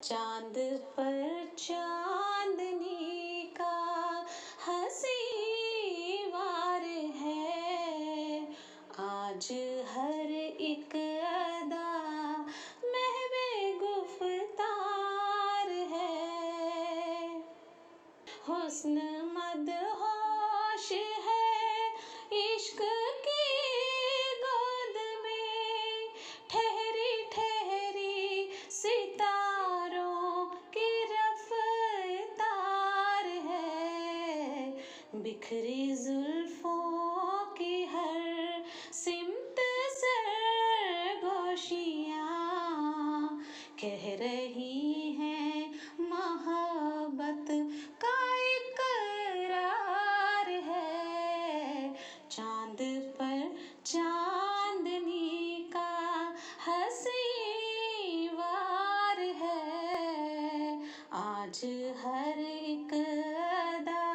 चांद पर चांदनी का हंसी वार है। आज हर एक अदा महवे गुफ्तार है। हुस्न मदहोश है इश्क की गोद में, ठहरी ठहरी सितारों की रफ्तार है। बिखरी जुल्फों की हर सिमत सरगोशियाँ कह रही हैं मोहब्बत का इकरार है। चांद पर चांदनी का हंसी वार है। आज हर एक अदा